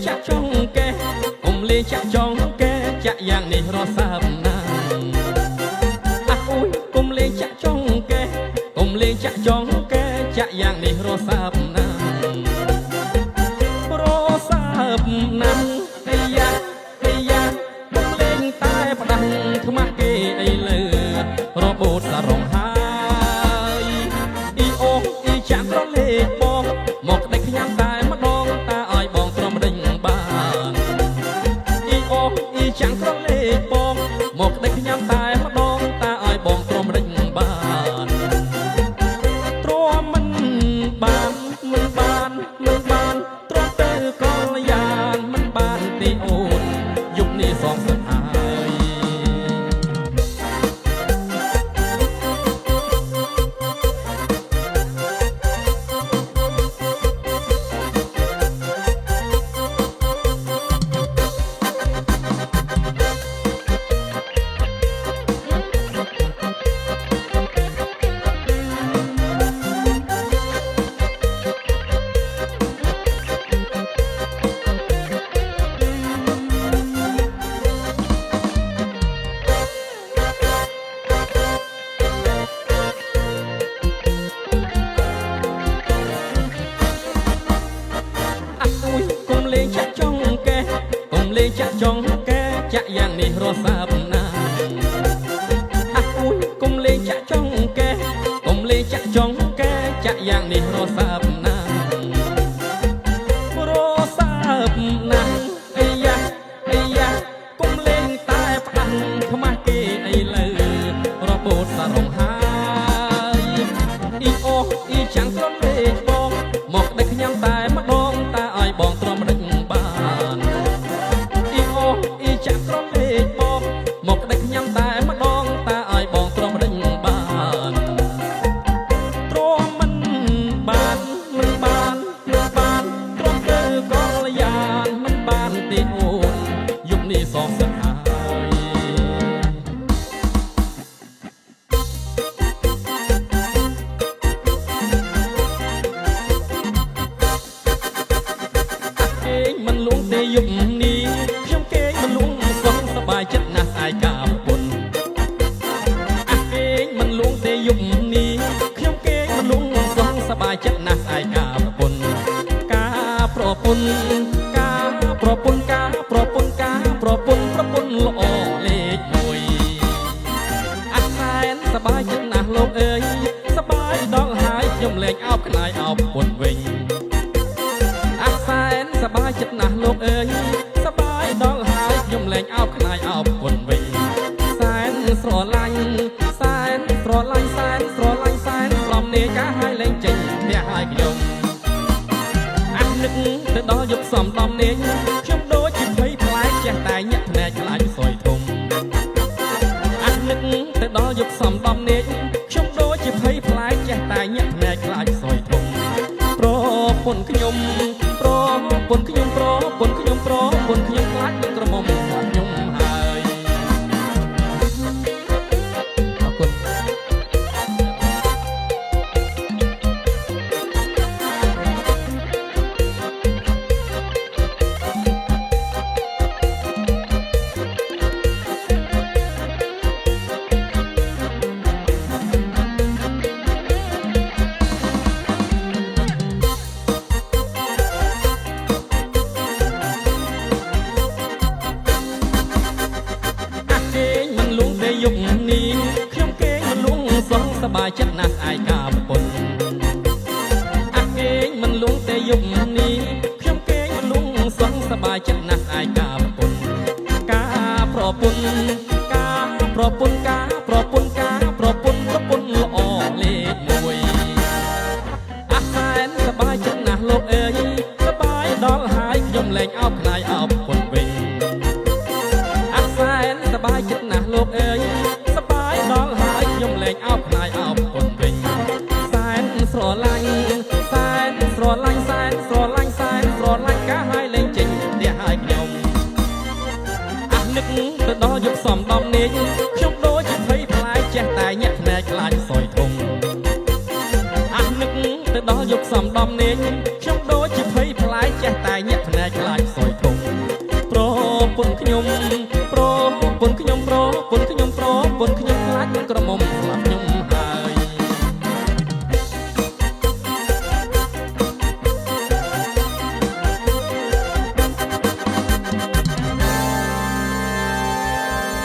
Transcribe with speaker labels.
Speaker 1: ចាក់ចង់កែកុំលេងចាក់ចង់កែចាក់យ៉ាងនេះរសាប់ណាអះអូយកុំលេងចាក់ចង់កែកុំលេងចាក់ចង់កែចាក់យ៉ាងនេះរសាប់ណារសាប់ណាអាយ៉ាអាយ៉ាកុំលេងតែផ្ដាំខ្មាស់គេអីលើរបូតសារងហើយអ៊ីអូអ៊ីចាក់ក្រលេខបងមកដេកញ៉ាំតែម្ដងតាឲ្យបងត្រឹមដេញបានអ៊ីអូអ៊ីចាក់ក្រលេខបងមកដេកញ៉ាំតែម្ដងតាឲ្យបងត្រឹមដេញបានទ្រាំមិនបានមិនបានមិនបានទ្រាំទៅកលយានមិនបានទេអូនយុគនេះសងសឹកហើយចាក់ចង់កែកុំលេងចាក់ចង់កែចាក់យ៉ាងនេះរសាប់ណាអះអូយកុំលេងចាក់ចង់កែកុំលេងចាក់ចង់កែចាក់យ៉ាងនេះរសាប់ណារសាប់ណាអាយ៉ាអាយ៉ាកុំលេងតែផ្ដាំខ្មាស់គេអីលើរបូតសារងហើយអ៊ីអូអ៊ីចាំងក្រលេខបងមកដេកញ៉ាំតែម្ដងតាឲ្យបងទ្រាំដេញបានអ៊ីអូអ៊ីចាក់ក្រលេខបងមកដេកញ៉ាំតែម្ដងតាឲ្យបងទ្រាំដេញបានទ្រាំមិនបានមិនបានមិនបានទ្រាំទៅកលយានមិនបានទេអូនយុគនេះសងសឹកហើយមិនលួងទេយុគនេះខ្ញុំគេមិនលួងសងសប្បាយចិត្តណាស់ស្អាយកាប្រពន្ធអះគេមិនលួងទេយុគនេះខ្ញុំគេមិនលួងសងសប្បាយចិត្តណាស់ស្អាយកាប្រពន្ធការប្រពន្ធការប្រពន្ធការប្រពន្ធការប្រពន្ធប្រពន្ធល្អលេខ1អះសែនសប្បាយចិត្តណាស់លោកអើយសប្បាយដល់ហើយខ្ញុំលែងអោបខ្លាយអោបពុនវិញសប្បាយចិត្តណាស់លោកអើយសប្បាយដល់ហើយខ្ញុំលែងអោបខ្លាយអោបពុនវិញសែនស្រឡាញ់សែនស្រឡាញ់សែនស្រឡាញ់សែនព្រមនាការឲ្យលែងចេញផ្ទះឲ្យខ្ញុំអះនឹកទៅដល់យកសំដំនាងខ្ញុំដូចជាភ័យផ្លែកចេះតែញាក់ភ្នែកខ្លាចសួយធំអះនឹកទៅដល់យកសំដំនាងខ្ញុំដូចជាភ័យផ្លែកចេះតែញាក់ភ្នែកខ្លាចសួយធំប្រពន្ធខ្ញុំប្រពន្ធខ្ញុំប្រពន្ធខ្ញុំប្រពន្ធខ្ញុំខ្លាចនឹងក្រមុំខ្ញុំហើយអរគុណយុគនេះខ្ញុំគេមិនលួងសងសប្បាយចិត្តណាស់ស្អាយកាប្រពន្ធអះគេមិនលួងទេយុគនេះខ្ញុំគេមិនលួងសងសប្បាយចិត្តណាស់ស្អាយកាប្រពន្ធការប្រពន្ធការប្រពន្ធការប្រពន្ធការប្រពន្ធប្រពន្ធល្អលេខ1អះសែនសប្បាយចិត្តណាស់លោកអើយសប្បាយដល់ហើយខ្ញុំលែងអោបខ្លាយអោបពុនវិញអះសែនសប្បាយចិត្តណាស់លោកអើយសប្បាយដល់ហើយខ្ញុំលែងអោបខ្លាយអោបពុនវិញសែនស្រឡាញ់សែនស្រឡាញ់សែនស្រឡាញ់សែនស្រឡាញ់ការឲ្យលែងចេញផ្ទះឲ្យខ្ញុំអះនឹកទៅដល់យកសំដំនាងខ្ញុំដូចជាភ័យផ្លែកចេះតែញាក់ភ្នែកខ្លាចសួយធំអះនឹកទៅដល់យកសំដំនាងខ្ញុំដូចជាភ័យផ្លែកចេះតែញាក់ភ្នែកខ្លាចសួយធំ ខ្ញុំ